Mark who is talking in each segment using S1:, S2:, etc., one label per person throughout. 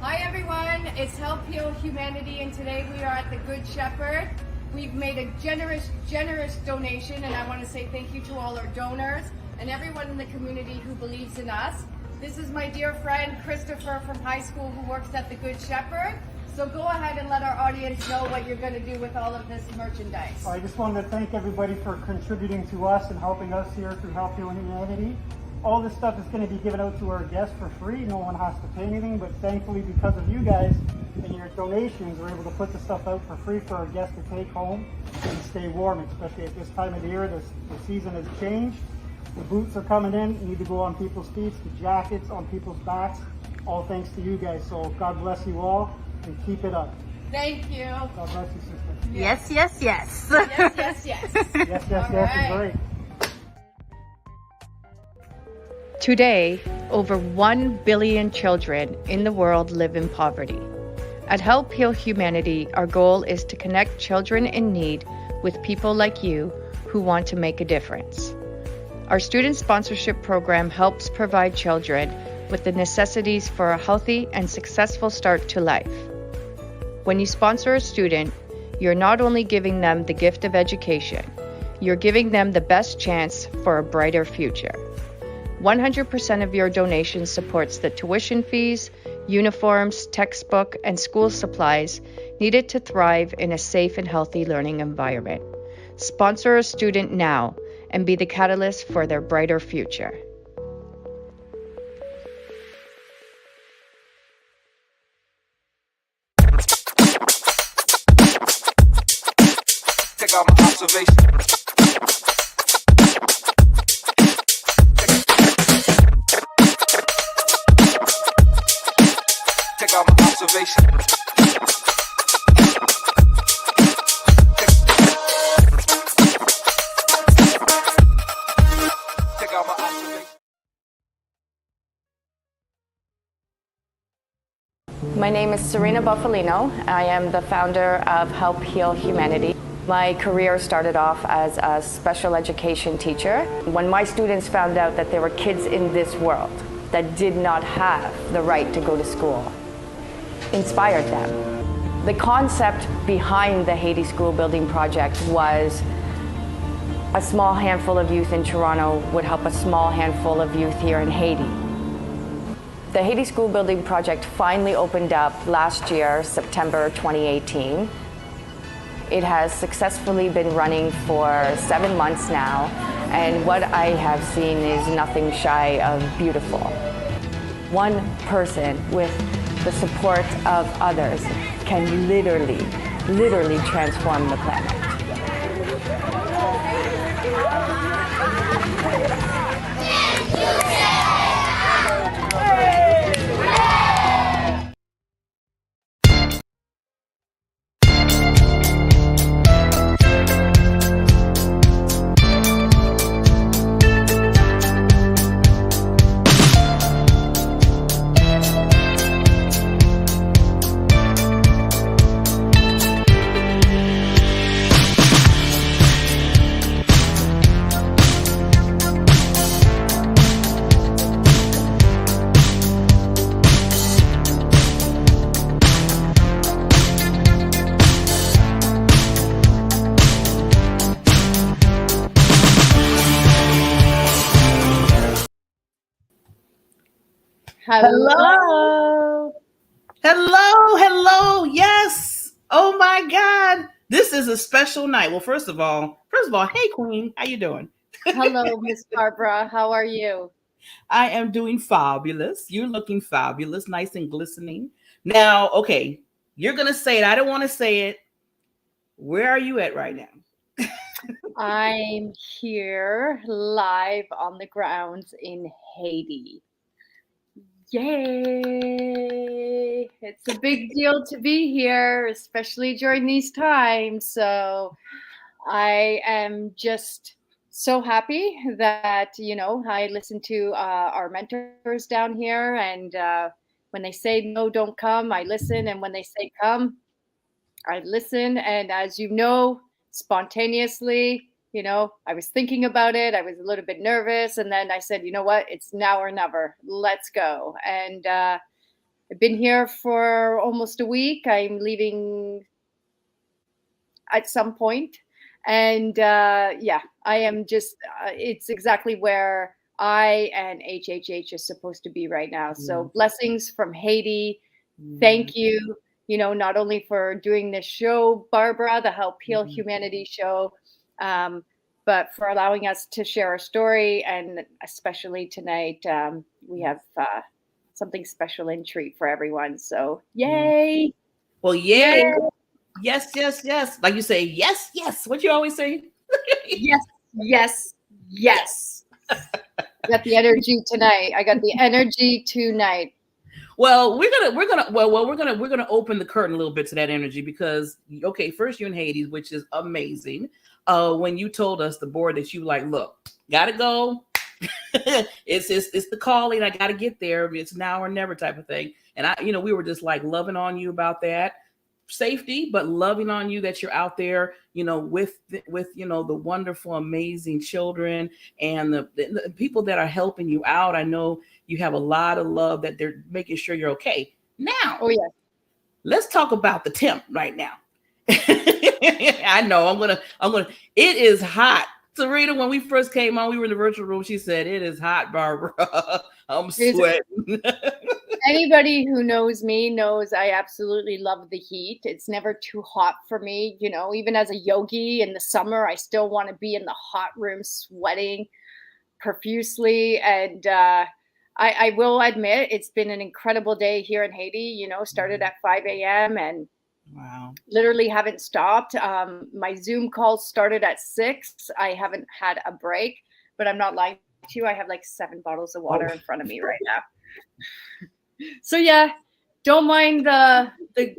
S1: Hi everyone, it's Help Heal Humanity, and today we are at the Good Shepherd. We've made a generous donation, and I want to say thank you to all our donors and everyone in the community who believes in us. This is my dear friend Christopher from high school who works at the Good Shepherd. So go ahead and let our audience know what you're going to do with all of this merchandise.
S2: I just wanted to thank everybody for contributing to us and helping us here through Help Heal Humanity. All this stuff is going to be given out to our guests for free. No one has to pay anything, but thankfully because of you guys and your donations, we're able to put the stuff out for free for our guests to take home and stay warm, especially at this time of the year. The season has changed. The boots are coming in, need to go on people's feet, the jackets on people's backs, all thanks to you guys. So God bless you all and keep it up.
S1: Thank you.
S2: God bless you, sister.
S3: Yes, yes, yes.
S1: Yes, yes, yes.
S2: Yes, yes, is great.
S4: Today, over 1 billion children in the world live in poverty. At Help Heal Humanity, our goal is to connect children in need with people like you who want to make a difference. Our student sponsorship program helps provide children with the necessities for a healthy and successful start to life. When you sponsor a student, you're not only giving them the gift of education, you're giving them the best chance for a brighter future. 100% of your donation supports the tuition fees, uniforms, textbook, and school supplies needed to thrive in a safe and healthy learning environment. Sponsor a student now and be the catalyst for their brighter future.
S5: Take out my observation. Take out my observation. Take out my observation.
S4: My name is Serena Bufalino. I am the founder of Help Heal Humanity. My career started off as a special education teacher. When my students found out that there were kids in this world that did not have the right to go to school, inspired them. The concept behind the Haiti School Building Project was a small handful of youth in Toronto would help a small handful of youth here in Haiti. The Haiti School Building Project finally opened up last year, September 2018. It has successfully been running for 7 months now, and what I have seen is nothing shy of beautiful. One person with the support of others can literally transform the planet.
S3: Hello. Hello. Yes. Oh my God. This is a special night. Well, first of all, hey Queen, how you doing?
S1: Hello, Miss Barbara. How are you?
S3: I am doing fabulous. You're looking fabulous, nice and glistening. Now, okay, you're gonna say it. I don't want to say it. Where are you at right now?
S1: I'm here live on the grounds in Haiti. Yay! It's a big deal to be here, especially during these times. So I am just so happy that, I listen to our mentors down here. And when they say no, don't come, I listen. And when they say come, I listen. And as you know, spontaneously, I was thinking about it. I was a little bit nervous. And then I said, you know what? It's now or never. Let's go. And I've been here for almost a week. I'm leaving at some point. And yeah, I am just, it's exactly where I and HHH is supposed to be right now. So blessings from Haiti. Thank you, not only for doing this show, Barbara, the Help Heal Humanity show, but for allowing us to share our story. And especially tonight, we have something special and treat for everyone. So yay.
S3: Well, yay. Yes, yes, yes. Like you say, yes, yes. What you always say?
S1: Yes, yes, yes. I got the energy tonight. I got the energy tonight.
S3: Well, we're gonna open the curtain a little bit to that energy because okay, first you're in Haiti, which is amazing. When you told us the board that you like, look, gotta go. it's the calling. I gotta get there. It's now or never type of thing. And we were just like loving on you about that. Safety, but loving on you that you're out there, with the wonderful, amazing children and the people that are helping you out. I know you have a lot of love that they're making sure you're okay. Now, let's talk about the temp right now. I know I'm gonna. It is hot. Serena, when we first came on, we were in the virtual room. She said, "It is hot, Barbara. I'm sweating."
S1: Anybody who knows me knows I absolutely love the heat. It's never too hot for me. Even as a yogi in the summer, I still want to be in the hot room sweating profusely. And I will admit it's been an incredible day here in Haiti. Started at 5 a.m. and
S3: wow,
S1: literally haven't stopped. My Zoom calls started at 6. I haven't had a break, but I'm not lying to you. I have like 7 bottles of water in front of me right now. So yeah, don't mind the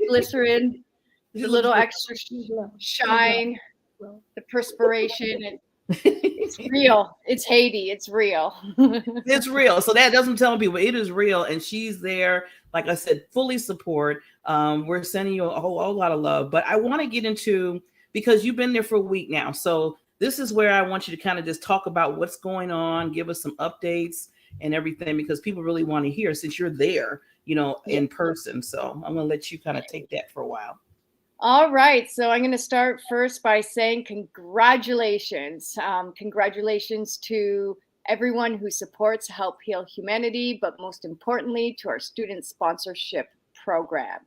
S1: glycerin, the little extra shine, the perspiration. It's real. It's Haiti. It's real.
S3: It's real. So that doesn't tell people it is real. And she's there, like I said, fully support. We're sending you a whole lot of love. But I want to get into, because you've been there for a week now. So this is where I want you to kind of just talk about what's going on, give us some updates and everything, because people really want to hear since you're there, in person. So I'm going to let you kind of take that for a while.
S1: All right. So I'm going to start first by saying congratulations. Congratulations to everyone who supports Help Heal Humanity, but most importantly to our student sponsorship program.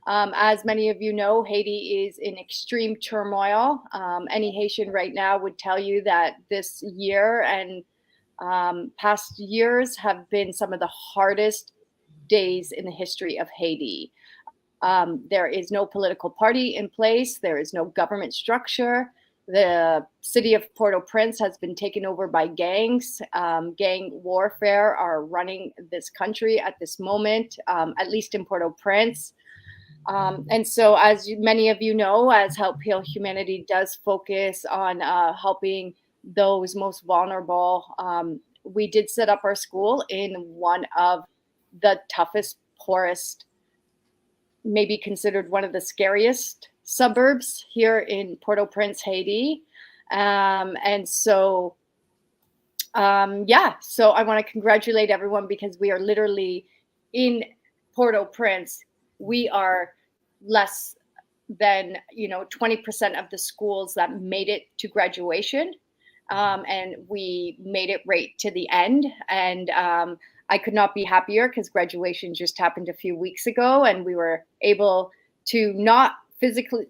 S1: As many of you know, Haiti is in extreme turmoil. Any Haitian right now would tell you that this year and past years have been some of the hardest days in the history of Haiti. There is no political party in place. There is no government structure. The city of Port-au-Prince has been taken over by gangs. Gang warfare are running this country at this moment, at least in Port-au-Prince. And so, as many of you know, as Help Heal Humanity does focus on helping those most vulnerable, we did set up our school in one of the toughest, poorest, maybe considered one of the scariest suburbs here in Port-au-Prince, Haiti. And so, so I want to congratulate everyone because we are literally in Port-au-Prince. We are less than, 20% of the schools that made it to graduation. And we made it right to the end. And I could not be happier because graduation just happened a few weeks ago, and we were able to not physically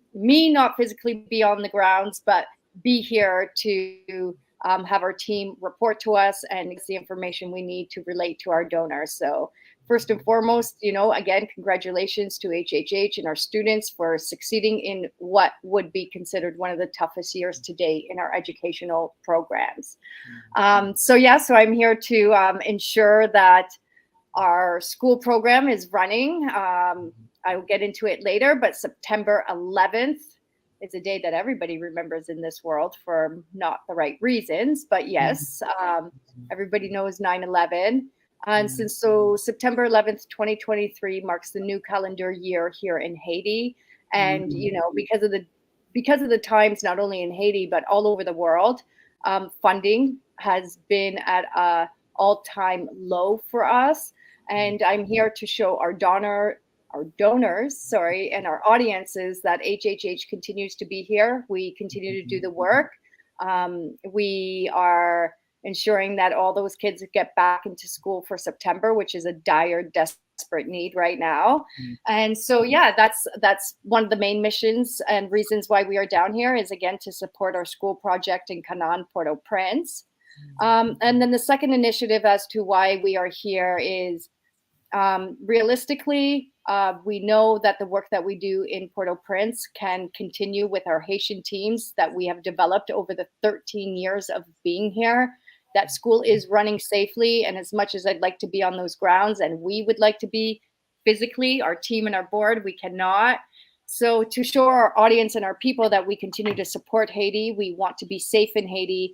S1: be on the grounds, but be here to have our team report to us and get the information we need to relate to our donors. So first and foremost, again, congratulations to HHH and our students for succeeding in what would be considered one of the toughest years to date in our educational programs. So I'm here to ensure that our school program is running. I will get into it later, but September 11th is a day that everybody remembers in this world for not the right reasons, but yes, everybody knows 9/11. And so September 11th, 2023 marks the new calendar year here in Haiti. And, because of the times, not only in Haiti, but all over the world, funding has been at a all-time low for us. And I'm here to show our donors, and our audiences that HHH continues to be here. We continue to do the work. We are ensuring that all those kids get back into school for September, which is a dire, desperate need right now. And so, yeah, that's one of the main missions and reasons why we are down here is, again, to support our school project in Canaan, Port-au-Prince. And then the second initiative as to why we are here is realistically, we know that the work that we do in Port-au-Prince can continue with our Haitian teams that we have developed over the 13 years of being here. That school is running safely. And as much as I'd like to be on those grounds and we would like to be physically, our team and our board, we cannot. So to show our audience and our people that we continue to support Haiti, we want to be safe in Haiti.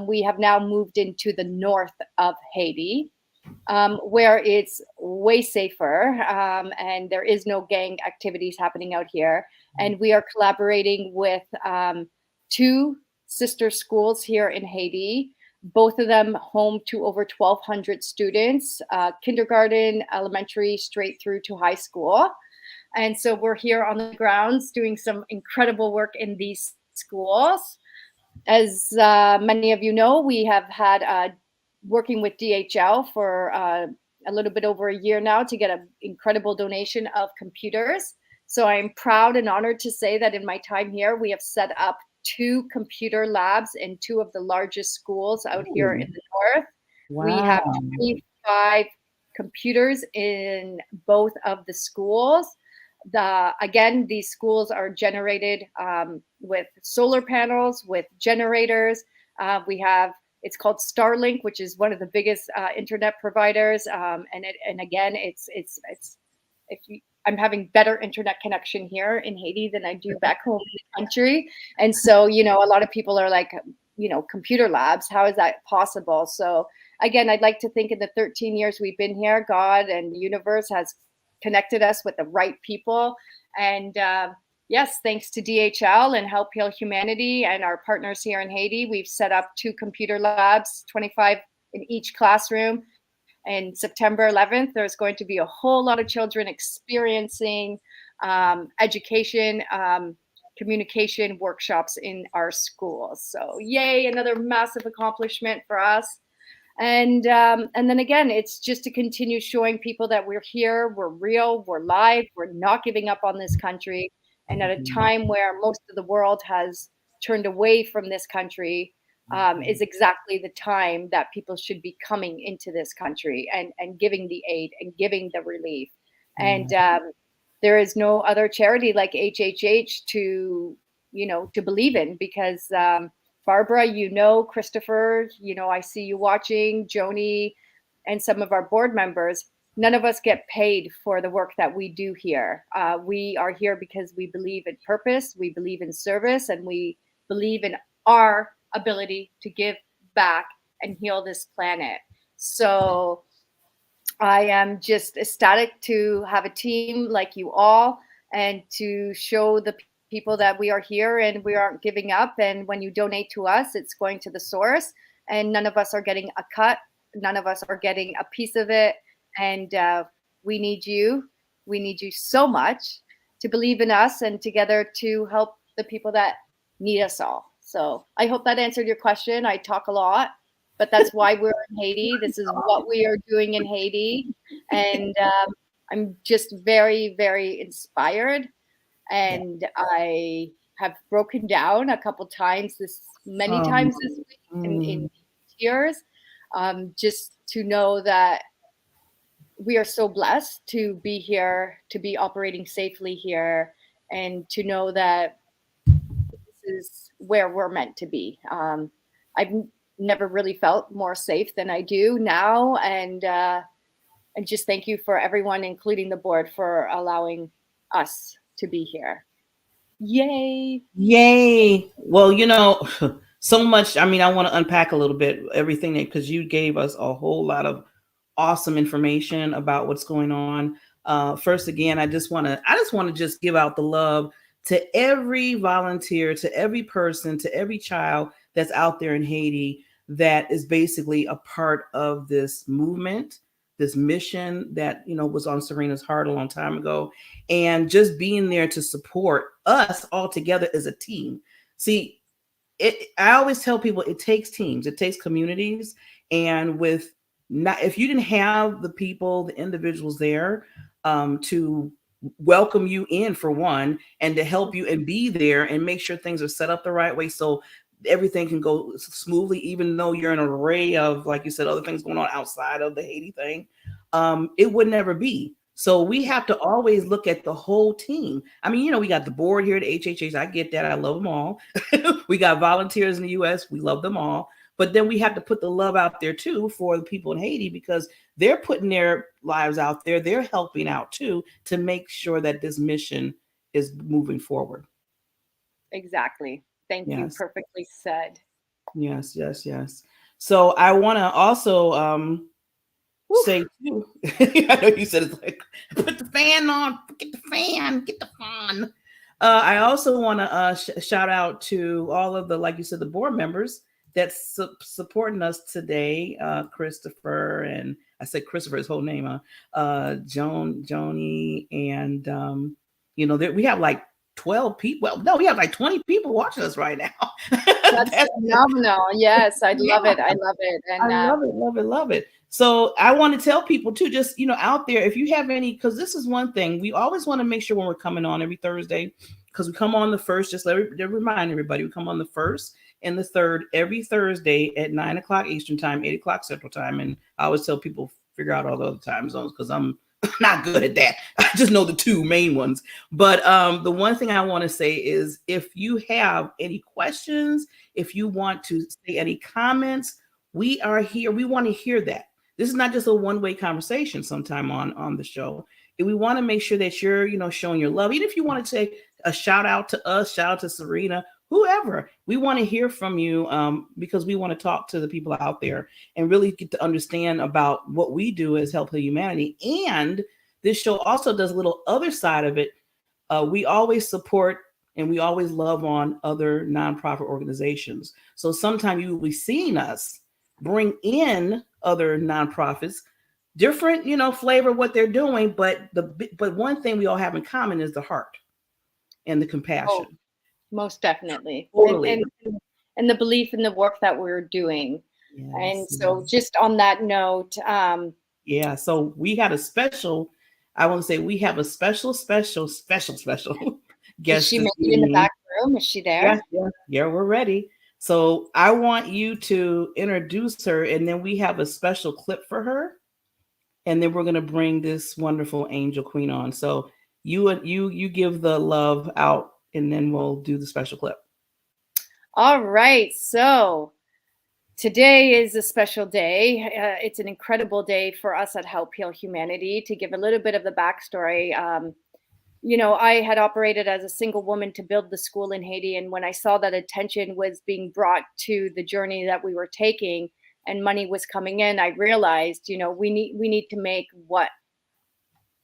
S1: We have now moved into the north of Haiti, where it's way safer and there is no gang activities happening out here. And we are collaborating with 2 sister schools here in Haiti, both of them home to over 1,200 students, kindergarten, elementary, straight through to high school. And so we're here on the grounds doing some incredible work in these schools. As many of you know, we have had working with DHL for a little bit over a year now to get an incredible donation of computers. So I'm proud and honored to say that in my time here, we have set up 2 computer labs in 2 of the largest schools out here in the north.
S3: Wow.
S1: We have 25 computers in both of the schools. Again, these schools are generated with solar panels, with generators. It's called Starlink, which is one of the biggest internet providers. And again, I'm having better internet connection here in Haiti than I do back home in the country. And so, a lot of people are like, computer labs, how is that possible? So again, I'd like to think in the 13 years we've been here, God and the universe has connected us with the right people. And yes, thanks to DHL and Help Heal Humanity and our partners here in Haiti, we've set up 2 computer labs, 25 in each classroom. And September 11th, there's going to be a whole lot of children experiencing education, communication workshops in our schools. So yay, another massive accomplishment for us. And then again, it's just to continue showing people that we're here, we're real, we're live, we're not giving up on this country. And at a time where most of the world has turned away from this country, is exactly the time that people should be coming into this country and giving the aid and giving the relief. And there is no other charity like HHH to believe in, because Barbara, Christopher, I see you watching, Joni, and some of our board members. None of us get paid for the work that we do here. We are here because we believe in purpose, we believe in service, and we believe in our ability to give back and heal this planet. So I am just ecstatic to have a team like you all and to show the people that we are here and we aren't giving up. And when you donate to us, it's going to the source, and none of us are getting a cut. None of us are getting a piece of it. And we need you. We need you so much to believe in us and together to help the people that need us all. So I hope that answered your question. I talk a lot, but that's why we're in Haiti. This is what we are doing in Haiti. And I'm just very, very inspired. And I have broken down a couple times many times this week in tears, just to know that we are so blessed to be here, to be operating safely here, and to know that this is where we're meant to be. I've never really felt more safe than I do now. And just thank you for everyone, including the board, for allowing us to be here. Yay.
S3: Yay. Well, so much. I want to unpack a little bit everything because you gave us a whole lot of awesome information about what's going on. First, again, I just want to just give out the love to every volunteer, to every person, to every child that's out there in Haiti that is basically a part of this movement. this mission that, was on Serena's heart a long time ago, and just being there to support us all together as a team. See, I always tell people it takes teams, it takes communities, and if you didn't have the people, the individuals there to welcome you in, for one, and to help you and be there and make sure things are set up the right way so everything can go smoothly, even though you're in an array of, like you said, other things going on outside of the Haiti thing, it would never be. So we have to always look at the whole team. I mean, we got the board here at HHH. I get that. I love them all. We got volunteers in the U.S. We love them all. But then we have to put the love out there, too, for the people in Haiti, because they're putting their lives out there. They're helping out, too, to make sure that this mission is moving forward.
S1: Exactly. Thank you. Perfectly said.
S3: Yes. So I want to also say, too, I know you said it's like, put the fan on, get the fan, get the fan. I also want to shout out to all of the, like you said, the board members that's supporting us today. Christopher, and I said Christopher's whole name, Joni, and we have like 12 people. Well, no, we have like 20 people watching us right now.
S1: That's phenomenal. Yes, I love it. I love it. And
S3: I love it. So I want to tell people too, just, out there, if you have any, because this is one thing we always want to make sure when we're coming on every Thursday, because we come on the first, just remind everybody, we come on the first and the third every Thursday at 9:00 Eastern time, 8:00 Central time. And I always tell people figure out all the other time zones because I'm not good at that. I just know the two main ones. But the one thing I want to say is, if you have any questions, if you want to say any comments, we are here. We want to hear that. This is not just a one-way conversation sometime on the show. We want to make sure that you're, showing your love. Even if you want to say a shout out to us, shout out to Serena, whoever, we want to hear from you because we want to talk to the people out there and really get to understand about what we do as Help Heal Humanity. And this show also does a little other side of it. We always support and we always love on other nonprofit organizations. So sometimes you will be seeing us bring in other nonprofits, different, flavor of what they're doing. But one thing we all have in common is the heart and the compassion.
S1: Oh, most definitely.
S3: Totally.
S1: And the belief in the work that we're doing.
S3: Yes,
S1: and so just on that note.
S3: So we had a special, I want to say we have a special guest.
S1: Is she maybe in the back room? Is she there?
S3: Yeah, we're ready. So I want you to introduce her, and then we have a special clip for her, and then we're going to bring this wonderful angel queen on. So you give the love out, and then we'll do the special clip.
S1: All right. So today is a special day. It's an incredible day for us at Help Heal Humanity. To give a little bit of the backstory, I had operated as a single woman to build the school in Haiti. And when I saw that attention was being brought to the journey that we were taking and money was coming in, I realized, we need to make what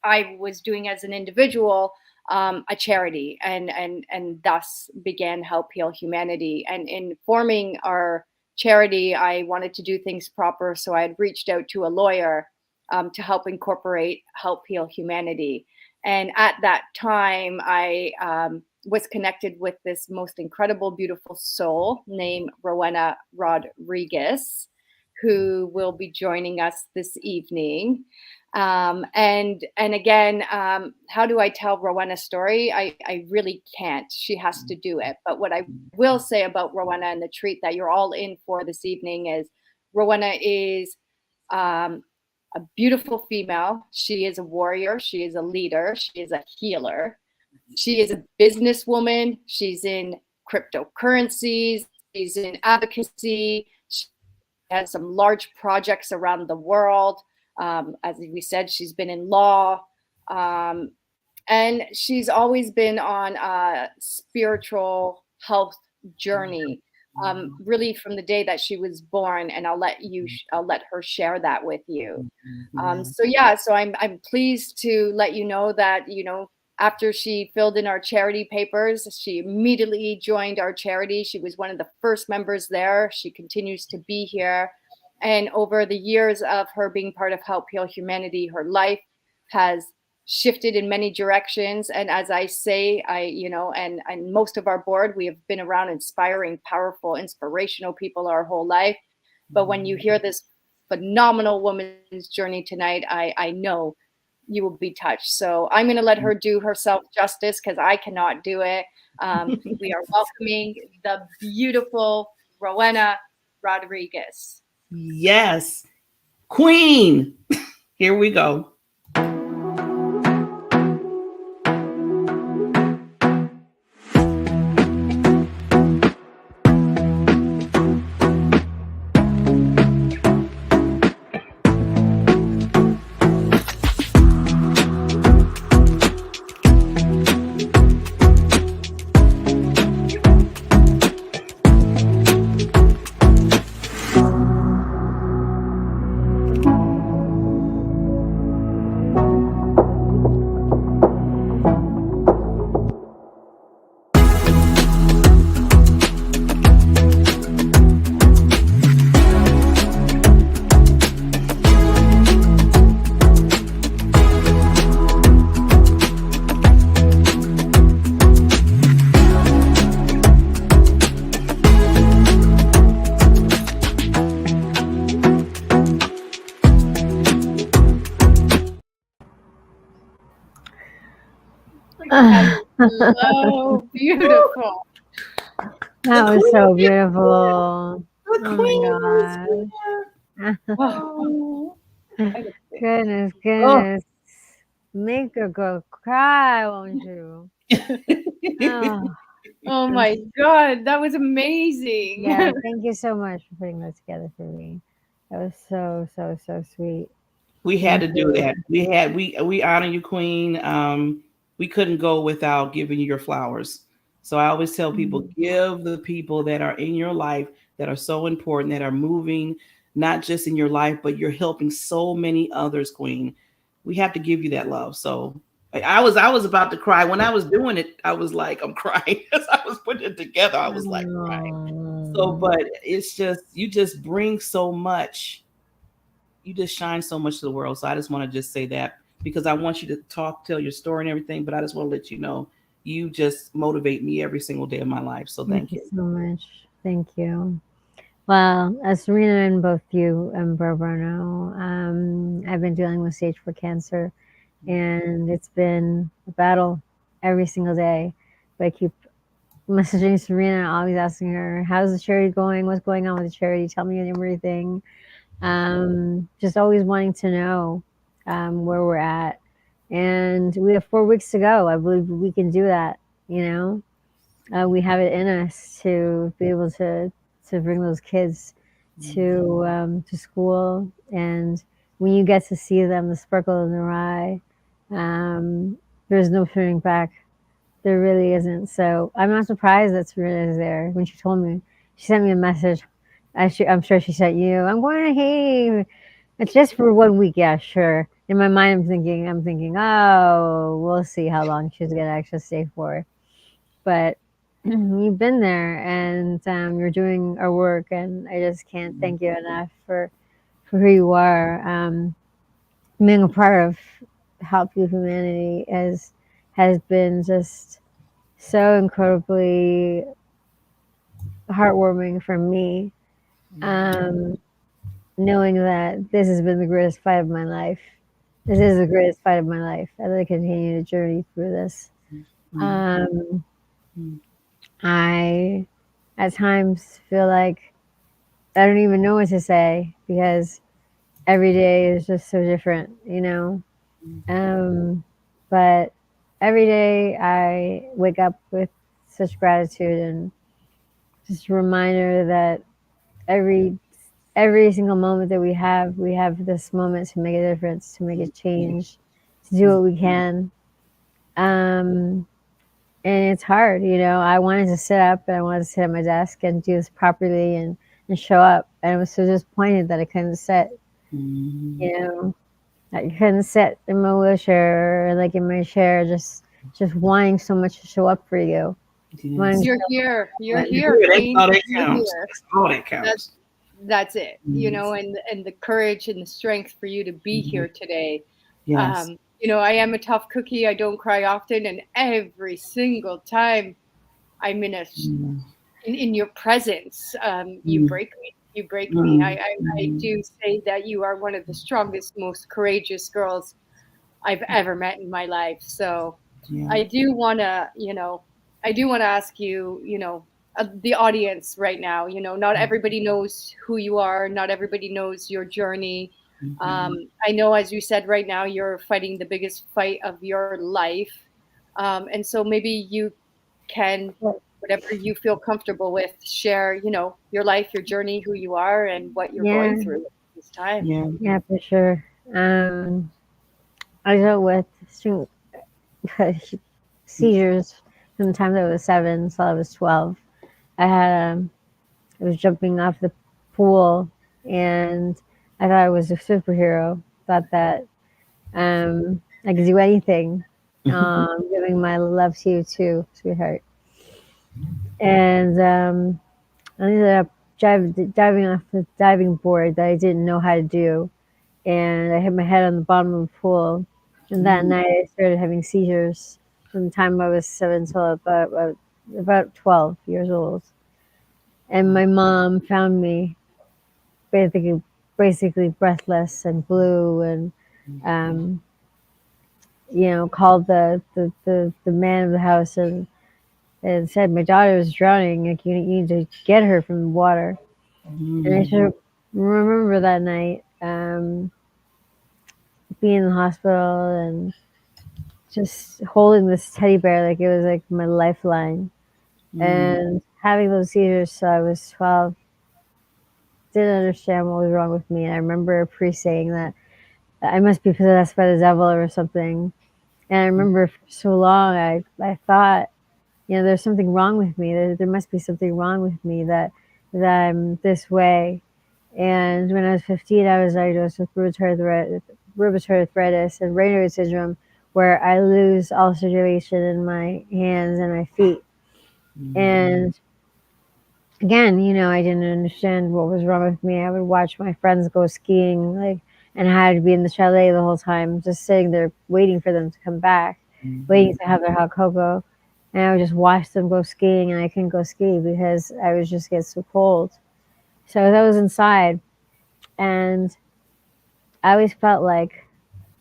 S1: I was doing as an individual a charity, and thus began Help Heal Humanity. And in forming our charity, I wanted to do things proper. So I had reached out to a lawyer to help incorporate Help Heal Humanity. And at that time, I was connected with this most incredible, beautiful soul named Rowena Rodriguez, who will be joining us this evening. And again, how do I tell Rowena's story? I really can't. She has to do it. But what I will say about Rowena and the treat that you're all in for this evening is Rowena is a beautiful female. She is a warrior. She is a leader. She is a healer. She is a businesswoman. She's in cryptocurrencies. She's in advocacy. She has some large projects around the world. As we said, she's been in law. And she's always been on a spiritual health journey. Really from the day that she was born, and I'll let her share that with you. So I'm pleased to let you know that, after she filled in our charity papers, she immediately joined our charity. She was one of the first members there. She continues to be here. And over the years of her being part of Help Heal Humanity, her life has shifted in many directions. And as I say, and most of our board, we have been around inspiring, powerful, inspirational people our whole life. But when you hear this phenomenal woman's journey tonight, I know you will be touched. So I'm going to let her do herself justice because I cannot do it. We are welcoming the beautiful Rowena Rodriguez.
S3: Yes. Queen. Here we go.
S1: Hello, beautiful.
S6: That was so beautiful.
S3: The
S6: Oh
S3: queen
S6: my
S3: was
S6: gosh.
S3: here.
S6: Goodness, goodness. Make a girl cry, won't you? Oh,
S1: Oh my God, that was amazing.
S6: yeah, thank you so much for putting that together for me. That was so, so, so sweet.
S3: We had to
S6: Thank
S3: do
S6: you.
S3: that. We honor you, Queen. We couldn't go without giving you your flowers. So I always tell people, give the people that are in your life that are so important, that are moving, not just in your life, but you're helping so many others, Queen. We have to give you that love. So I was about to cry. When I was doing it, I was like, I'm crying. As I was putting it together, I was like crying. So,
S6: Oh.
S3: but it's just, you just bring so much, you just shine so much to the world. So I just want to just say that because I want you to tell your story and everything, but I just want to let you know you just motivate me every single day of my life. So
S6: Thank
S3: thank
S6: you
S3: you.
S6: so much. Thank you. Well, as Serena and both you and Barbara know, I've been dealing with stage 4 cancer, and it's been a battle every single day. But I keep messaging Serena, always asking her, how's the charity going? What's going on with the charity? Tell me everything. Just always wanting to know where we're at. And we have 4 weeks to go. I believe we can do that, you know? We have it in us to be able to bring those kids to school, and when you get to see them, the sparkle in their eye, there's no turning back. There really isn't. So I'm not surprised that Serena is there. When she told me, she sent me a message. I'm sure she sent you. I'm going to Haiti. It's just for 1 week. Yeah, sure. In my mind, I'm thinking, oh, we'll see how long she's gonna actually stay for. But you've been there, and you're doing our work, and I just can't thank you enough for who you are. Being a part of Help You Humanity has been just so incredibly heartwarming for me. Knowing that this has been the greatest fight of my life. This is the greatest fight of my life as I continue to journey through this. I, at times, feel like I don't even know what to say because every day is just so different, you know? But every day I wake up with such gratitude and just a reminder that every single moment that we have this moment to make a difference, to make a change, to do what we can. And it's hard, you know. I wanted to sit up and I wanted to sit at my desk and do this properly and show up. And I was so disappointed that I couldn't sit, you know. I couldn't sit in my wheelchair or like in my chair, just wanting so much to show up for you.
S3: Yes.
S1: You're here. You're
S3: That's
S1: here, Queen.
S3: all that
S1: You're
S3: counts.
S1: here.
S3: That's all that counts.
S1: that's it,
S3: Yes.
S1: and the courage and the strength for you to be here today.
S3: Yes.
S1: I am a tough cookie. I don't cry often, and every single time I'm
S3: Mm,
S1: in your presence, you
S3: mm,
S1: break me. You break me.
S3: mm,
S1: I
S3: mm.
S1: do say that you are one of the strongest, most courageous girls I've ever met in my life. So
S3: Yeah.
S1: I do want to, I do want to ask you, the audience right now, not everybody knows who you are. Not everybody knows your journey.
S3: Mhm.
S1: I know, as you said, right now you're fighting the biggest fight of your life. And so maybe you can, whatever you feel comfortable with, share, your life, your journey, who you are, and what you're going
S6: Yeah,
S1: through at this time.
S3: Yeah.
S6: yeah, for sure. I dealt with seizures from the time that I was 7 until I was 12. I had I was jumping off the pool, and I thought I was a superhero. Thought that I could do anything. Giving my love to you too, sweetheart. And I ended up diving off the diving board that I didn't know how to do, and I hit my head on the bottom of the pool. And that night, I started having seizures from the time I was 7 till about 12 years old. And my mom found me basically, basically breathless and blue, and um, called the man of the house and said my daughter is drowning. Like, you need to get her from the water. And I sort of remember that night being in the hospital and just holding this teddy bear like it was like my lifeline, and having those seizures. So I was 12, didn't understand what was wrong with me. And I remember a priest saying that I must be possessed by the devil or something. And I remember for so long I thought, there's something wrong with me. There must be something wrong with me that I'm this way. And when I was 15, I was diagnosed with rheumatoid arthritis and Raynaud's syndrome, where I lose all circulation in my hands and my feet. And again, I didn't understand what was wrong with me. I would watch my friends go skiing, and I had to be in the chalet the whole time, just sitting there waiting for them to come back, waiting to have their hot cocoa. And I would just watch them go skiing, and I couldn't go ski because I would just get so cold. So I was inside, and I always felt like,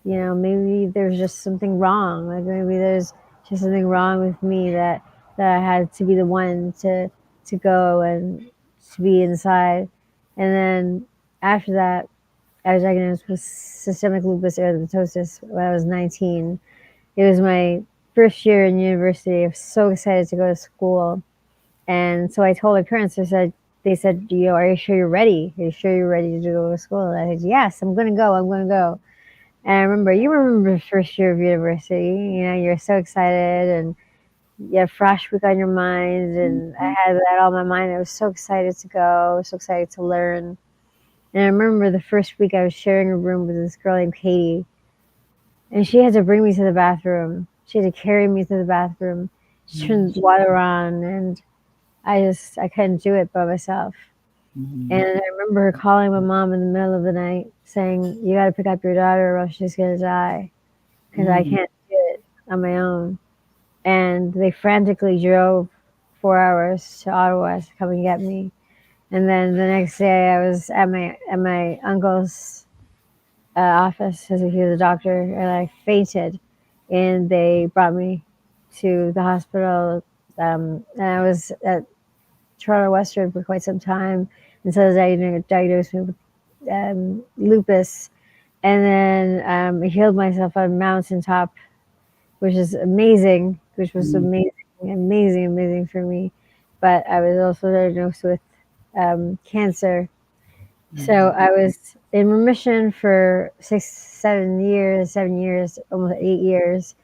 S6: maybe there's just something wrong. Like maybe there's just something wrong with me that I had to be the one to go and to be inside. And then after that, I was diagnosed with systemic lupus erythematosus when I was 19. It was my first year in university. I was so excited to go to school. And so I told my parents, they said, are you sure you're ready? Are you sure you're ready to go to school? And I said, yes, I'm going to go. I'm going to go. And I remember, you remember the first year of university, you're so excited and you have Frosh Week on your mind. And I had that on my mind. I was so excited to go, so excited to learn. And I remember the first week I was sharing a room with this girl named Katie. And she had to bring me to the bathroom. She had to carry me to the bathroom. She turned the water on, and I couldn't do it by myself. And I remember her calling my mom in the middle of the night saying, you got to pick up your daughter or else she's going to die, because I can't do it on my own. And they frantically drove 4 hours to Ottawa to come and get me. And then the next day I was at my uncle's office, as he was a doctor, and I fainted, and they brought me to the hospital. And I was at Toronto Western for quite some time, and so they diagnosed me with lupus. And then I healed myself on a mountaintop, which is amazing, which was amazing for me. But I was also diagnosed with cancer. So I was in remission for 7 years, almost 8 years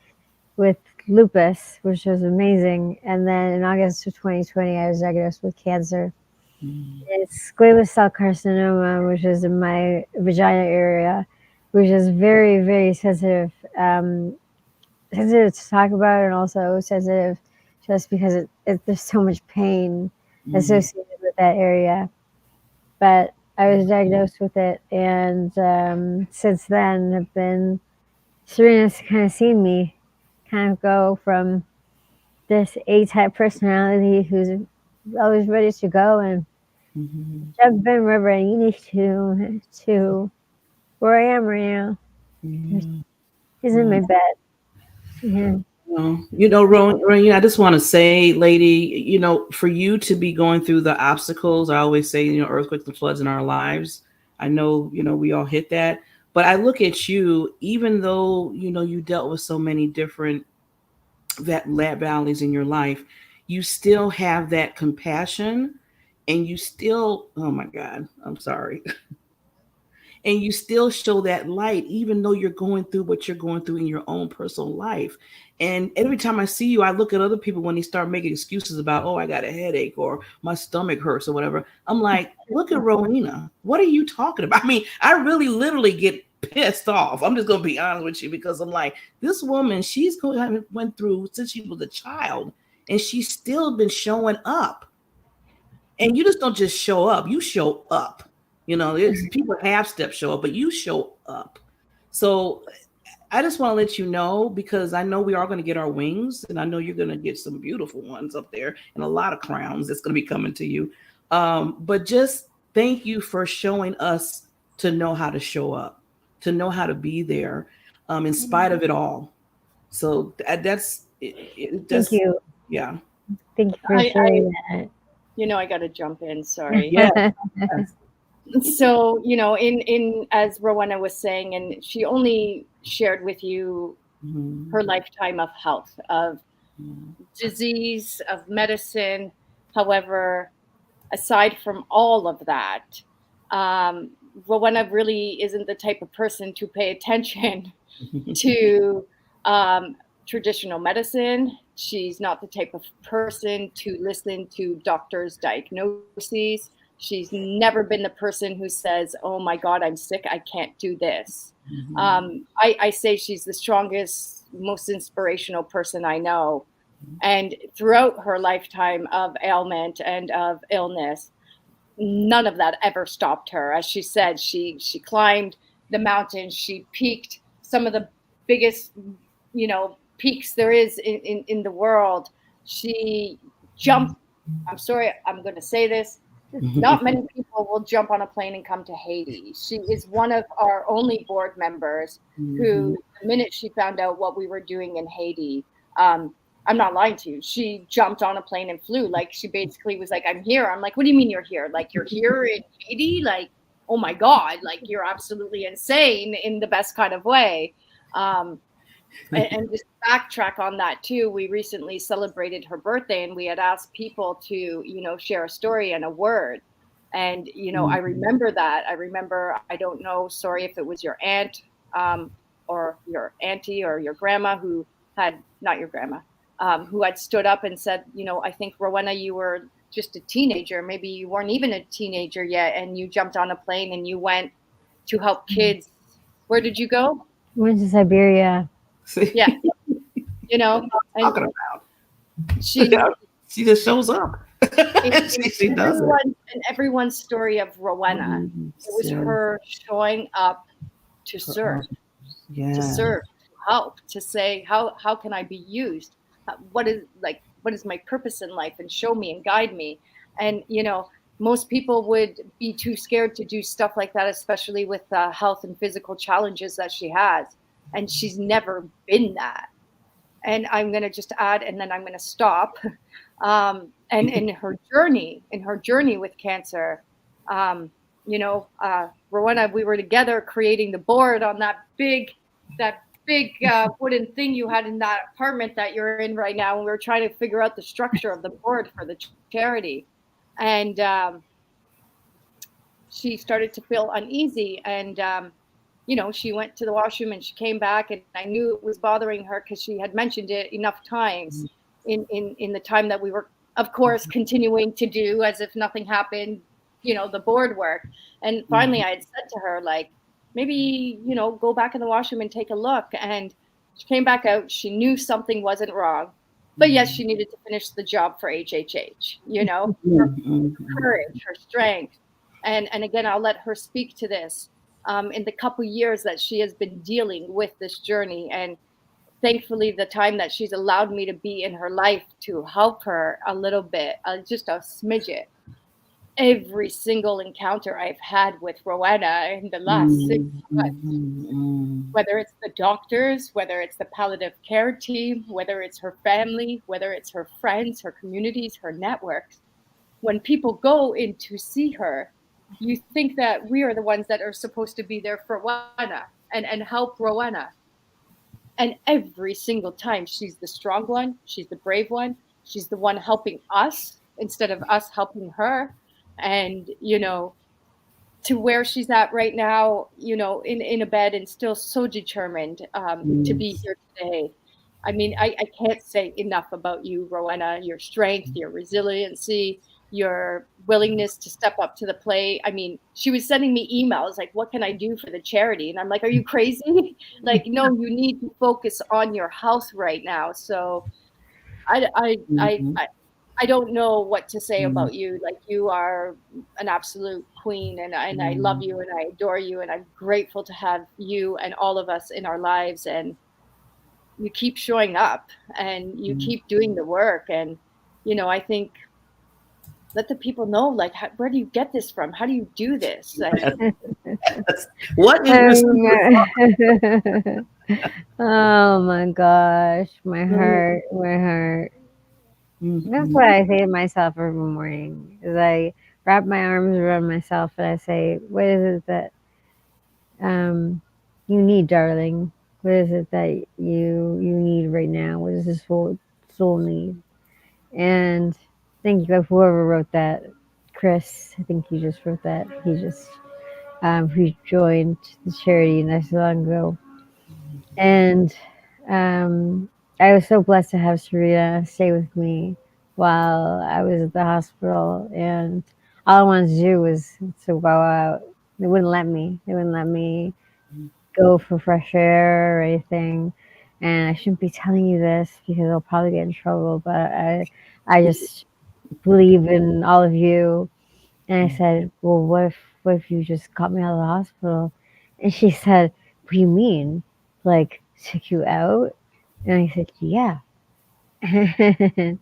S6: with lupus, which was amazing. And then in August of 2020, I was diagnosed with cancer. It's squamous cell carcinoma, which is in my vagina area, which is very, very sensitive. Sensitive to talk about, and also sensitive just because there's so much pain associated with that area. But I was diagnosed with it, and since then, have been Serena's kind of seen me kind of go from this A-type personality who's always ready to go and jump in wherever I need to where I am right now. He's in my bed. Yeah.
S3: Rowena, I just want to say, lady, for you to be going through the obstacles, I always say, earthquakes and floods in our lives. I know, we all hit that. But I look at you, even though, you dealt with so many different valleys in your life, you still have that compassion and you still, oh my God, I'm sorry. And you still show that light, even though you're going through what you're going through in your own personal life. And every time I see you, I look at other people when they start making excuses about, oh, I got a headache or my stomach hurts or whatever. I'm like, look at Rowena. What are you talking about? I mean, I really literally get pissed off. I'm just going to be honest with you, because I'm like, this woman, went through since she was a child, and she's still been showing up. And you just don't just show up, you show up. People half step show up, but you show up. So I just want to let you know, because I know we are going to get our wings, and I know you're going to get some beautiful ones up there and a lot of crowns that's going to be coming to you. But just thank you for showing us to know how to show up, to know how to be there in spite of it all. So that's it.
S6: Thank you.
S3: Yeah.
S6: Thank you for sharing that.
S1: I got to jump in. Sorry.
S3: Yeah.
S1: So, in as Rowena was saying, and she only shared with you her lifetime of health, of disease, of medicine. However, aside from all of that, Rowena really isn't the type of person to pay attention to traditional medicine. She's not the type of person to listen to doctors' diagnoses. She's never been the person who says, oh my God, I'm sick, I can't do this. I say she's the strongest, most inspirational person I know. And throughout her lifetime of ailment and of illness, none of that ever stopped her. As she said, she climbed the mountains, she peaked some of the biggest, peaks there is in the world. She jumped, I'm sorry, I'm going to say this, not many people will jump on a plane and come to Haiti. She is one of our only board members who, the minute she found out what we were doing in Haiti, I'm not lying to you, she jumped on a plane and flew. Like, she basically was like, I'm here. I'm like, what do you mean you're here? Like, you're here in Haiti? Like, oh my God, like, you're absolutely insane in the best kind of way. And just backtrack on that too, we recently celebrated her birthday, and we had asked people to, share a story and a word. And, I remember that. I don't know, sorry if it was your aunt or your auntie or your grandma who had, not your grandma, who had stood up and said, I think, Rowena, you were just a teenager. Maybe you weren't even a teenager yet, and you jumped on a plane and you went to help kids. Where did you go?
S6: Went to Siberia.
S1: Yeah, and
S3: talking about. She just shows up. She does it.
S1: And everyone's story of Rowena, it was her showing up to serve, to serve, to help, to say, how can I be used? What is my purpose in life? And show me and guide me. And most people would be too scared to do stuff like that, especially with health and physical challenges that she has. And she's never been that. And I'm going to just add, and then I'm going to stop. And in her journey with cancer, Rowena, we were together creating the board on that big wooden thing you had in that apartment that you're in right now. And we were trying to figure out the structure of the board for the charity. And she started to feel uneasy, and she went to the washroom and she came back, and I knew it was bothering her because she had mentioned it enough times in the time that we were, of course, continuing to do as if nothing happened, the board work. And finally I had said to her, like, maybe, go back in the washroom and take a look. And she came back out. She knew something wasn't wrong, but yes, she needed to finish the job for HHH, her courage, her strength. And again, I'll let her speak to this, in the couple years that she has been dealing with this journey. And thankfully, the time that she's allowed me to be in her life to help her a little bit, just a smidget. Every single encounter I've had with Rowena in the last 6 months, whether it's the doctors, whether it's the palliative care team, whether it's her family, whether it's her friends, her communities, her networks, when people go in to see her, you think that we are the ones that are supposed to be there for Rowena and help Rowena. And every single time, she's the strong one, she's the brave one, she's the one helping us instead of us helping her. And, to where she's at right now, in a bed and still so determined, to be here today. I mean, I can't say enough about you, Rowena, your strength, your resiliency, your willingness to step up to the plate. I mean, she was sending me emails like, what can I do for the charity? And I'm like, are you crazy? Like, no, you need to focus on your health right now. So I, I, I, I, I don't know what to say about you. Like, you are an absolute queen, and I love you and I adore you, and I'm grateful to have you and all of us in our lives. And you keep showing up and you keep doing the work. And, I think, let the people know, like, where do you get this from? How do you do this? Like,
S3: What is
S6: Oh my gosh, my heart, my heart. That's what I say to myself every morning. Is I wrap my arms around myself and I say, "What is it that you need, darling? What is it that you need right now? What does this soul need?" And thank you, whoever wrote that, Chris. I think he just wrote that. He joined the charity not so long ago, and I was so blessed to have Serena stay with me while I was at the hospital, and all I wanted to do was to go out. They wouldn't let me. They wouldn't let me go for fresh air or anything. And I shouldn't be telling you this because I'll probably get in trouble, but I just believe in all of you. And I said, well, what if you just got me out of the hospital? And she said, what do you mean? Like, took you out? And I said, yeah. And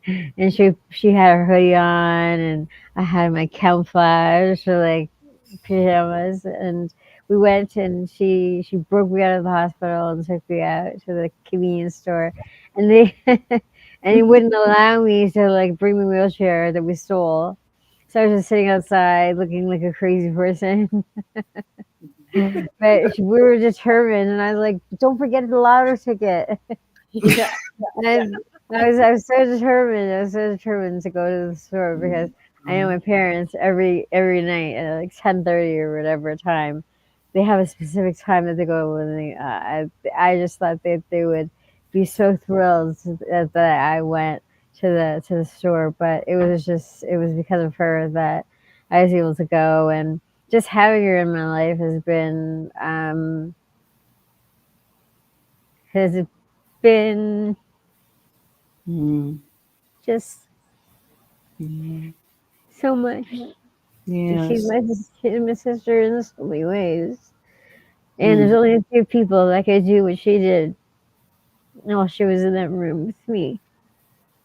S6: she had her hoodie on, and I had my camouflage, like pajamas, and we went, and she broke me out of the hospital and took me out to the convenience store, and they and he wouldn't allow me to like bring the wheelchair that we stole. So I was just sitting outside looking like a crazy person. But we were determined, and I was like, don't forget the lotto ticket.
S1: yeah.
S6: And I was so determined. I was so determined to go to the store because I know my parents every night at like 10:30 or whatever time, they have a specific time that they go. And I just thought that they would be so thrilled that I went to the store. But it was because of her that I was able to go, and just having her in my life has been just so much.
S3: Yes.
S6: She's my sister in so many ways. And there's only a few people that could do what she did while she was in that room with me.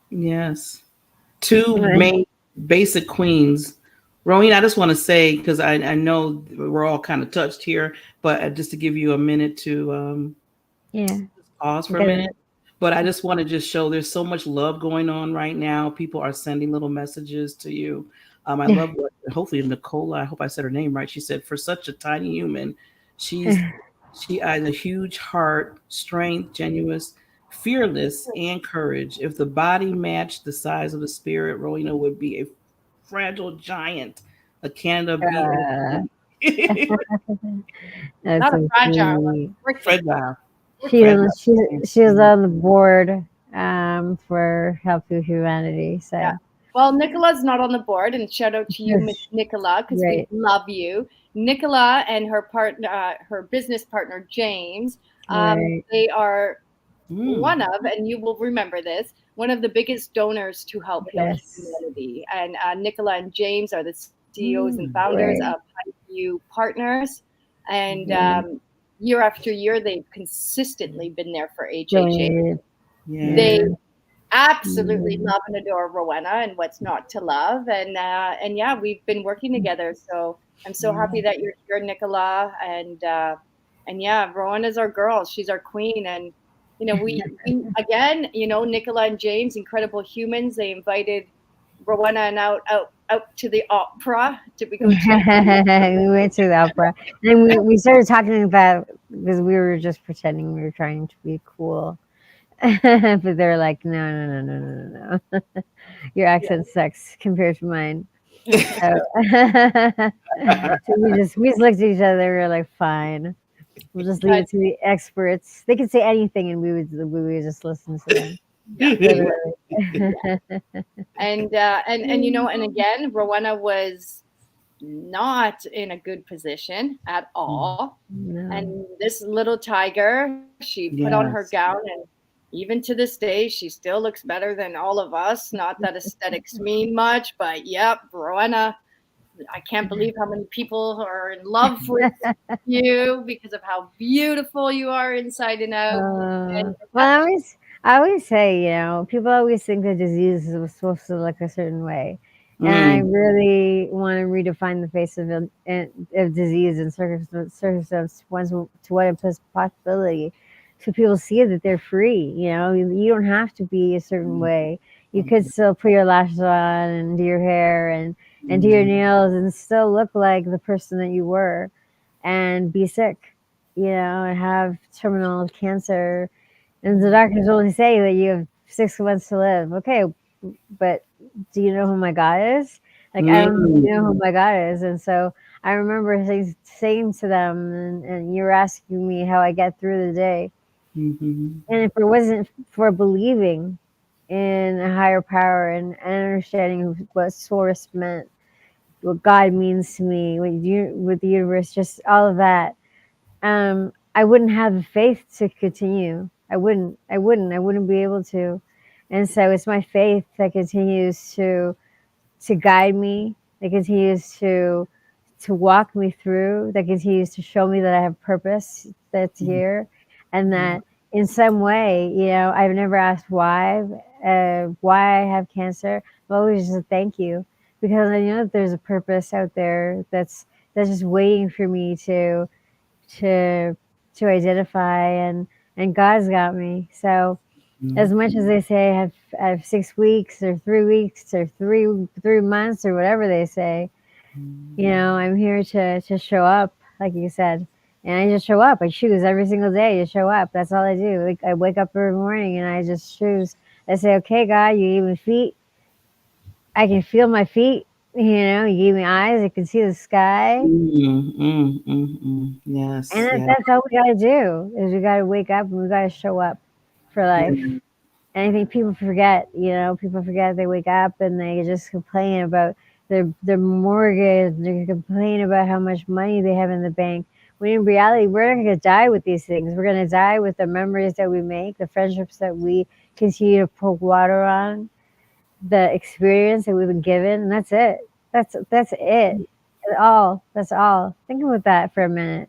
S3: Yes. Two main basic queens. Rowena, I just want to say, because I know we're all kind of touched here, but just to give you a minute to pause for a minute. But I just want to just show there's so much love going on right now. People are sending little messages to you. I love what, hopefully Nicola, I hope I said her name right. She said, for such a tiny human, she has a huge heart, strength, genuine, fearless, and courage. If the body matched the size of the spirit, Rowena would be a fragile giant, a Canada bee.
S1: Not a fragile one.
S3: Fragile.
S6: She's on the board for Help You Humanity. So.
S1: Yeah. Well, Nicola's not on the board, and shout out to you, Miss Nicola, because we love you. Nicola and her partner, her business partner James, they are one of, and you will remember this, one of the biggest donors to Help Heal Humanity. And Nicola and James are the CEOs and founders
S6: Right.
S1: of HiQ Partners. And
S6: Yeah.
S1: year after year, they've consistently been there for HHA.
S6: Donated.
S3: Yeah.
S1: They
S6: Yeah.
S1: absolutely
S6: Mhm.
S1: love and adore Rowena and what's not to love. And yeah, we've been working together. So I'm so happy that you're here, Nicola. And yeah, Rowena's our girl. She's our queen. And we again, Nicola and James, incredible humans. They invited Rowena and out to the opera. Did we go to?
S6: We went to the opera. And we started talking about, because we were just pretending we were trying to be cool. But they're like, no, no, no, no, no, no, no. Your accent sucks compared to mine. So, so we just looked at each other. We were like, fine, we'll just leave it to the experts. They could say anything, and we would just listen to them. Literally.
S1: And and again, Rowena was not in a good position at all.
S6: No.
S1: And this little tiger, she put on her
S3: Yes.
S1: gown, and even to this day, she still looks better than all of us. Not that aesthetics mean much, but yep, Rowena, I can't believe how many people are in love with you because of how beautiful you are inside and out. And
S6: Well, I always say, people always think that disease is supposed to look a certain way. And I
S3: Mm.
S6: really want to redefine the face of disease and circumstance once to what a possibility. So people see that they're free. You don't have to be a certain way. You could still put your lashes on and do your hair and do your nails and still look like the person that you were and be sick, and have terminal cancer. And the doctors only say that you have 6 months to live. Okay, but do you know who my God is? Like, I don't know who my God is. And so I remember saying to them, and you were asking me how I get through the day.
S3: Mhm.
S6: And if it wasn't for believing in a higher power and understanding what source meant, what God means to me, what the universe, just all of that, I wouldn't have the faith to continue. I wouldn't be able to. And so it's my faith that continues to guide me, that continues to walk me through, that continues to show me that I have purpose that's here, and that in some way, I've never asked why I have cancer. I've always just said thank you, because I know that there's a purpose out there that's just waiting for me to to identify, and God's got me. So as much as they say I have 6 weeks or 3 weeks or three months or whatever they say, I'm here to show up, like you said. And I just show up. I choose every single day to show up. That's all I do. Like, I wake up every morning and I just choose. I say, okay, God, you gave me feet. I can feel my feet. You gave me eyes. I can see the sky.
S3: Yes,
S6: And
S3: yeah.
S6: that's all we gotta do, is we gotta wake up and we gotta show up for life. And I think people forget, people forget they wake up and they just complain about their mortgage, they complain about how much money they have in the bank. When in reality, we're not gonna die with these things. We're gonna die with the memories that we make, the friendships that we continue to pour water on, the experience that we've been given, and that's it. That's it. That's all. That's all. Think about that for a minute.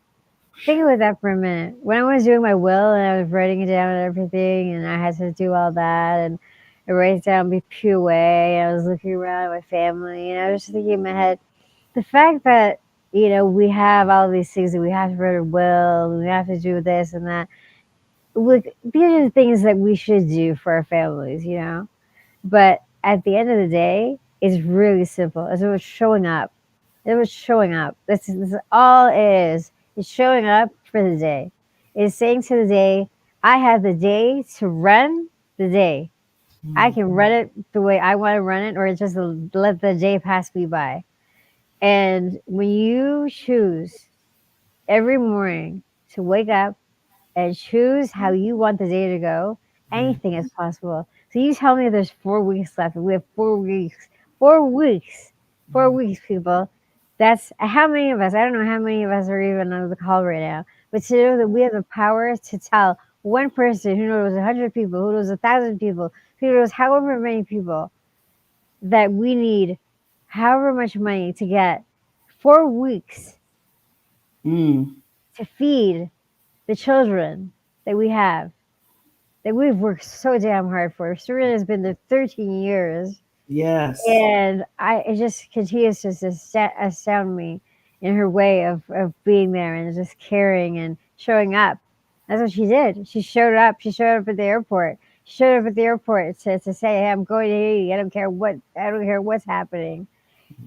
S6: Think about that for a minute. When I was doing my will and I was writing it down and everything, and I had to do all that, and I write it down, be pew away, and I was looking around at my family, and I was just thinking in my head, the fact that, we have all these things that we have to write a will, and we have to do this and that. Look, these are the things that we should do for our families. But at the end of the day, it's really simple. It's about showing up. It was showing up. This is all it is. It's showing up for the day. It's saying to the day, I have the day to run the day. I can run it the way I want to run it, or just let the day pass me by. And when you choose every morning to wake up and choose how you want the day to go, anything is possible. So you tell me there's 4 weeks left. We have 4 weeks. 4 weeks. 4 weeks, people. That's how many of us, I don't know how many of us are even on the call right now, but to know that we have the power to tell one person who knows 100 people, who knows 1,000 people, who knows however many people, that we need however much money to get 4 weeks
S3: Mm.
S6: to feed the children that we have, that we've worked so damn hard for. Serena has been there 13 years.
S3: Yes.
S6: And it just continues to astound me in her way of being there and just caring and showing up. That's what she did. She showed up. She showed up at the airport. She showed up at the airport to say, hey, I'm going to Haiti. I don't care what's happening.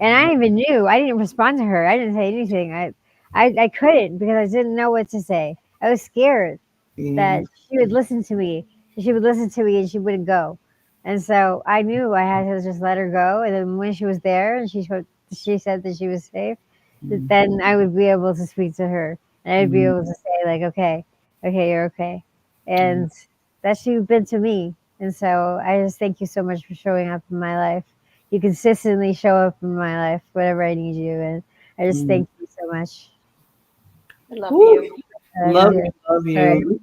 S6: And I even knew. I didn't respond to her. I didn't say anything. I couldn't because I didn't know what to say. I was scared
S3: Yeah.
S6: that she would listen to me. She would listen to me and she wouldn't go. And so I knew I had to just let her go. And then when she was there and she said that she was safe, then I would be able to speak to her. And I'd be able to say, like, okay, you're okay. And that's you've been to me. And so I just thank you so much for showing up in my life. You consistently show up in my life whenever I need you. And I just thank you so much.
S1: I love
S3: Woo.
S1: you.
S3: Love you. Love
S6: Sorry.
S3: you.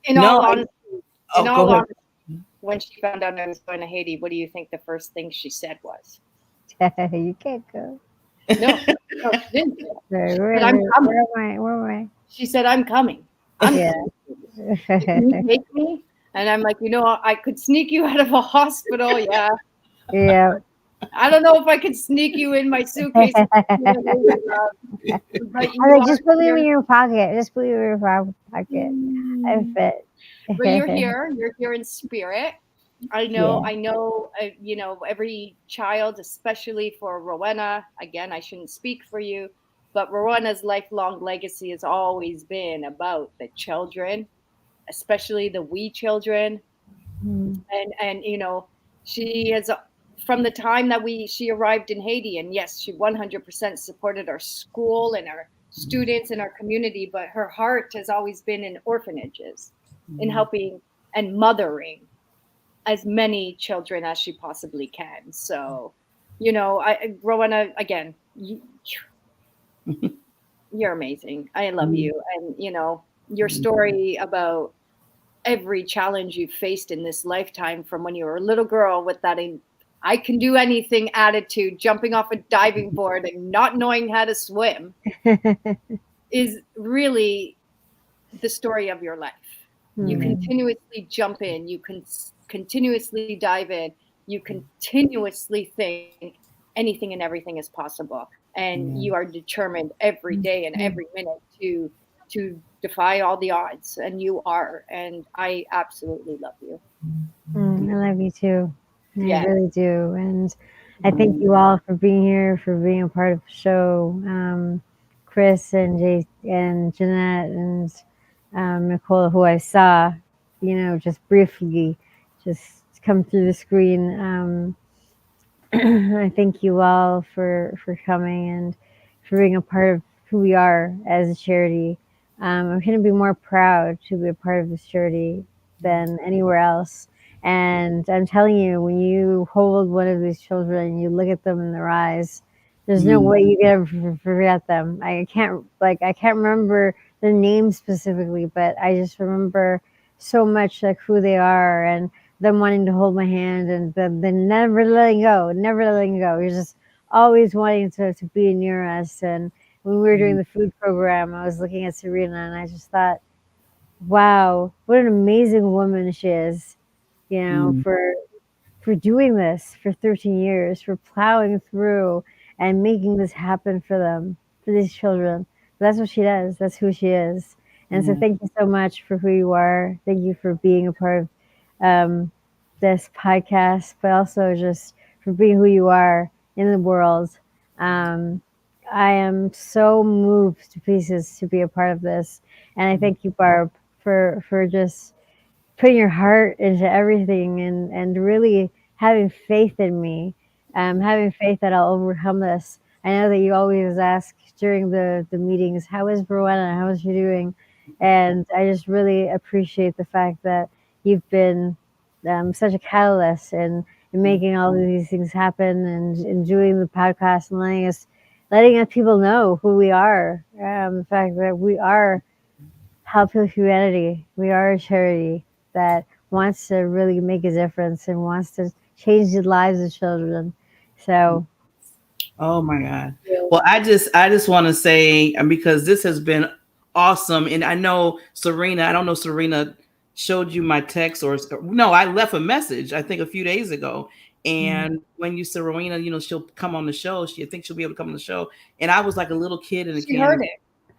S1: In
S3: No,
S1: all
S3: I-
S1: honesty,
S3: Oh, go ahead.
S1: when she found out I was going to Haiti, what do you think the first thing she said was?
S6: You can't go.
S1: No, she didn't.
S6: Sorry,
S1: But I'm coming.
S6: where am
S1: She said, I'm coming.
S6: I?
S1: Can you take me? And I'm like, I could sneak you out of a hospital. Yeah.
S6: Yeah.
S1: I don't know if I could sneak you in my suitcase. But
S6: I like, just put me in your pocket. Just put me in your pocket. I fit.
S1: But you're here. You're here in spirit. I know. Every child, especially for Rowena. Again, I shouldn't speak for you, but Rowena's lifelong legacy has always been about the children, especially the wee children. And she has, from the time that she arrived in Haiti, and yes, she 100% supported our school and our students and our community, but her heart has always been in orphanages, in helping and mothering as many children as she possibly can. So, Rowena, again, you're amazing. I love you. And, your story about every challenge you've faced in this lifetime, from when you were a little girl with that I can do anything attitude, jumping off a diving board and not knowing how to swim, is really the story of your life. You continuously jump in, you can continuously dive in, you continuously think anything and everything is possible, and you are determined every day and every minute to defy all the odds, and you are, and I absolutely love you.
S6: I love you too.
S1: Yeah.
S6: I really do. And I thank you all for being here, for being a part of the show. Chris and Jay and Jeanette and Nicole, who I saw, just briefly just come through the screen. I thank you all for coming and for being a part of who we are as a charity. I'm going to be more proud to be a part of this charity than anywhere else. And I'm telling you, when you hold one of these children and you look at them in their eyes, there's no way you can ever forget them. I can't remember their names specifically, but I just remember so much like who they are and them wanting to hold my hand and them never letting go. You're just always wanting to be near us. And when we were doing the food program, I was looking at Serena and I just thought, wow, what an amazing woman she is, for doing this for 13 years, for plowing through and making this happen for them, for these children. That's what she does. That's who she is. And so thank you so much for who you are. Thank you for being a part of this podcast, but also just for being who you are in the world. I am so moved to pieces to be a part of this. And I thank you, Barb, for just putting your heart into everything and really having faith in me, having faith that I'll overcome this. I know that you always ask during the meetings, how is Rowena? How is she doing? And I just really appreciate the fact that you've been such a catalyst in making all of these things happen and doing the podcast and letting us people know who we are. The fact that we are Help Heal Humanity. We are a charity that wants to really make a difference and wants to change the lives of children. So
S3: Oh my God. Well, I just want to say, because this has been awesome. And I know Serena, I don't know, Serena showed you my text no, I left a message, I think a few days ago. And when you, Serena, she'll come on the show. I think she'll be able to come on the show. And I was like a little kid in a
S1: She
S3: candy.
S1: heard it.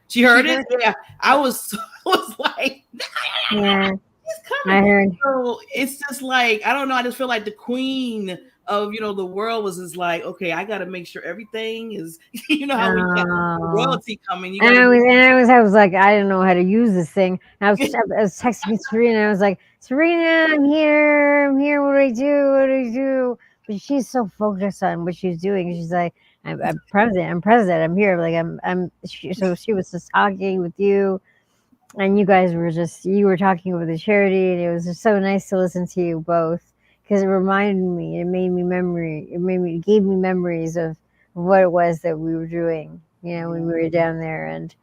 S3: She heard it? Yeah. I was, I was like,
S6: Yeah,
S3: he's
S6: I
S3: coming.
S6: heard.
S3: So it's just like, I don't know. I just feel like the queen of, the world was just like, okay, I got to make sure everything is, how we got
S6: Oh.
S3: royalty coming. You got
S6: And
S3: to
S6: I was like, I don't know how to use this thing. I was texting Serena. I was like, Serena, I'm here. I'm here. What do I do? What do I do? But she's so focused on what she's doing. She's like, I'm president. I'm president. I'm here. Like so she was just talking with you, and you guys were you were talking about the charity, and it was just so nice to listen to you both because it reminded me. It gave me memories of what it was that we were doing. When we were down there, and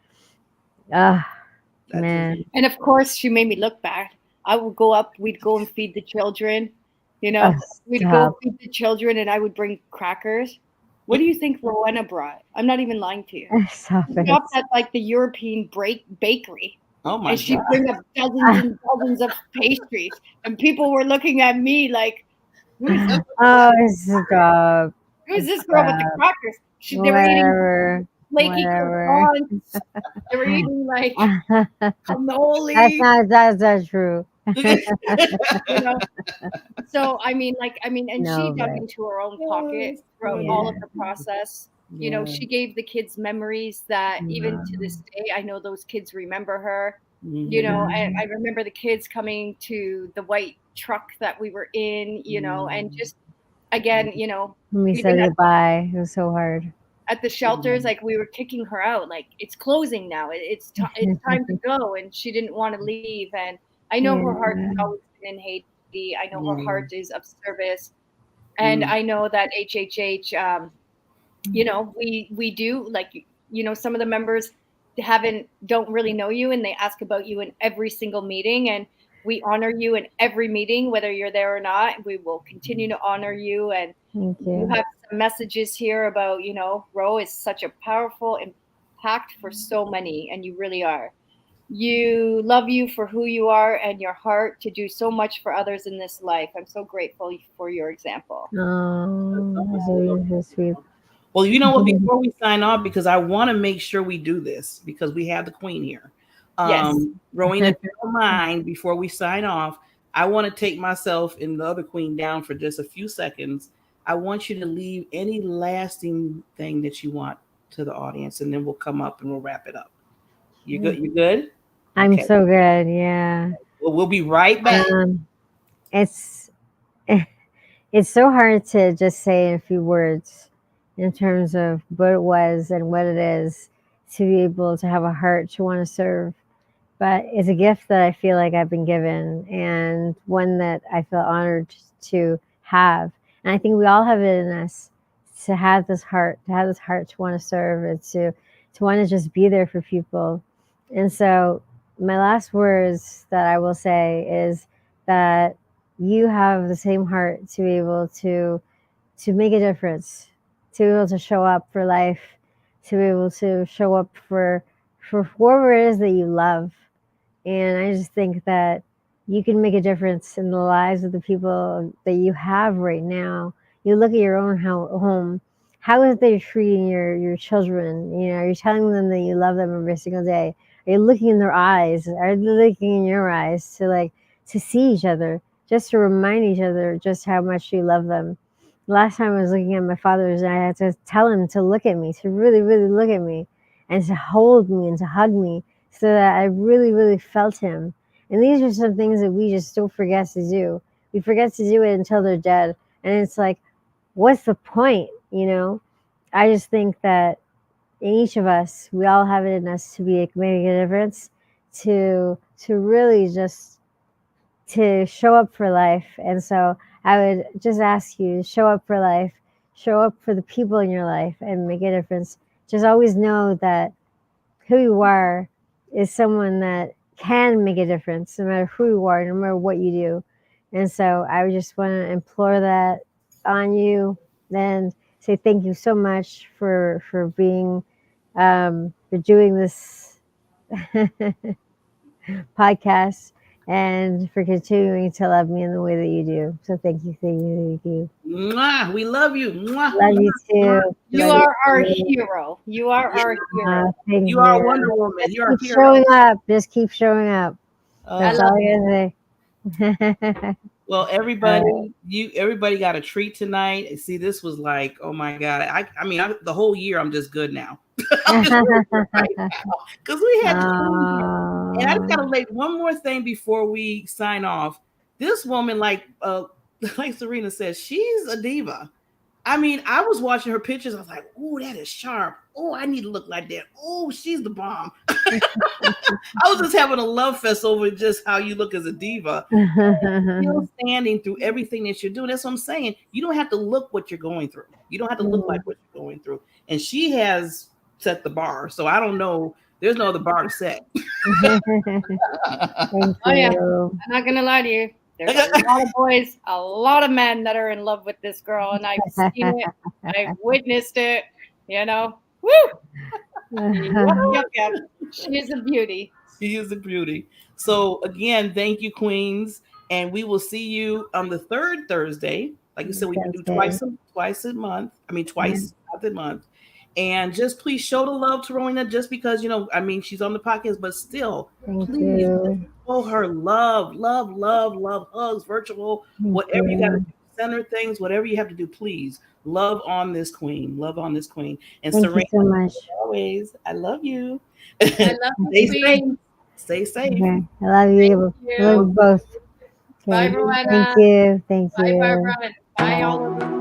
S6: man,
S1: And of course, she made me look back. I would go up, we'd go and feed the children. We'd
S6: stop.
S1: go feed the children and I would bring crackers. What do you think Rowena brought? I'm not even lying to you.
S6: Stop
S1: She
S6: it.
S1: stopped at like the European bakery.
S3: Oh my
S1: And she'd
S3: God.
S1: bring up dozens and dozens of pastries. And people were looking at me like, who's
S6: Stop.
S1: this girl with the crackers? They were eating
S6: Whatever.
S1: flaky
S6: Whatever.
S1: croissants. They were eating like
S6: That's
S1: cannoli.
S6: not true.
S1: You know, So and she
S6: No,
S1: dug
S6: but
S1: into her own pocket throughout all of the process. She gave the kids memories that even to this day, I know those kids remember her. I remember the kids coming to the white truck that we were in, and just again,
S6: when we said
S1: even
S6: goodbye, it was so hard.
S1: at the shelters, like we were kicking her out, like it's closing now. It's time to go, and she didn't want to leave. And I know her heart has always been in Haiti. I know her heart is of service, and I know that HHH. We do like some of the members don't really know you, and they ask about you in every single meeting, and we honor you in every meeting, whether you're there or not. We will continue to honor you, and
S6: Thank
S1: you
S6: you.
S1: have some messages here about Ro is such a powerful impact for so many, and you really are. You love you for who you are and your heart to do so much for others in this life. I'm so grateful for your example.
S6: Oh, so sweet.
S3: Well, you know what? Before we sign off, because I want to make sure we do this, because we have the queen here.
S1: Yes.
S3: Rowena, if you don't mind, before we sign off, I want to take myself and the other queen down for just a few seconds. I want you to leave any lasting thing that you want to the audience, and then we'll come up and we'll wrap it up. You good? You good?
S6: I'm
S3: Okay.
S6: so good. Yeah.
S3: Well, we'll be right back.
S6: It's so hard to just say in a few words in terms of what it was and what it is to be able to have a heart to want to serve. But it's a gift that I feel like I've been given, and one that I feel honored to have. And I think we all have it in us to have this heart to want to serve, and to want to just be there for people. And so my last words that I will say is that you have the same heart to be able to make a difference, to be able to show up for life, to be able to show up for whoever it is that you love. And I just think that you can make a difference in the lives of the people that you have right now. You look at your own home. How is they treating your children? Are you telling them that you love them every single day? Are you looking in their eyes? Are they looking in your eyes to see each other, just to remind each other just how much you love them? Last time I was looking at my father's, and I had to tell him to look at me, to really, really look at me, and to hold me and to hug me, so that I really, really felt him. And these are some things that we just don't forget to do. We forget to do it until they're dead. And it's like, what's the point? I just think that in each of us, we all have it in us to make a difference, to really just to show up for life. And so I would just ask you to show up for life, show up for the people in your life, and make a difference. Just always know that who you are is someone that can make a difference, no matter who you are, no matter what you do. And so I would just want to implore that on you, and say thank you so much for being for doing this podcast and for continuing to love me in the way that you do. So thank you, thank you, thank you.
S3: Mwah, we love you. Mwah,
S6: Love you too.
S1: You
S6: Love
S1: are our
S6: too.
S1: hero. You are our hero.
S6: Thank
S3: You are Wonder Woman.
S6: Just
S3: You're a
S6: keep
S3: hero.
S6: showing up. Just keep showing up. That's
S3: Uh,
S6: all I gotta say.
S3: well, everybody got a treat tonight. See, this was like, oh my God. I mean, the whole year I'm just good now. Because we had and I just gotta make one more thing before we sign off. This woman, like Serena says, she's a diva. I mean, I was watching her pictures. I was like, "Oh, that is sharp. Oh, I need to look like that. Oh, she's the bomb." I was just having a love fest over just how you look as a diva. Still standing through everything that you're doing. That's what I'm saying. You don't have to look what you're going through. You don't have to look like what you're going through. And she has set the bar. So I don't know. There's no other bar to set.
S6: Thank
S1: Oh yeah,
S6: you.
S1: I'm not gonna lie to you. There's a lot of boys, a lot of men that are in love with this girl, and I've seen it. I've witnessed it. You know, woo! Yep. She is a beauty.
S3: She is a beauty. So again, thank you, Queens, and we will see you on the third Thursday. Like you said, we do twice a month. I mean, twice a month. And just please show the love to Rowena, just because, I mean, she's on the podcast, but still, please show her love, hugs, virtual, whatever you got to do, center things, whatever you have to do, please love on this queen. Love on this queen. And
S6: Thank
S3: Serena,
S6: you so much.
S3: always, I love you.
S1: I love you,
S3: Stay
S1: queen.
S3: safe. Stay safe.
S6: Okay. I love you.
S1: Thank
S6: I love you both.
S1: Bye,
S6: Okay.
S1: Rowena.
S6: Thank you. Thank
S1: Bye,
S6: you.
S1: Barbara. Bye, all of you.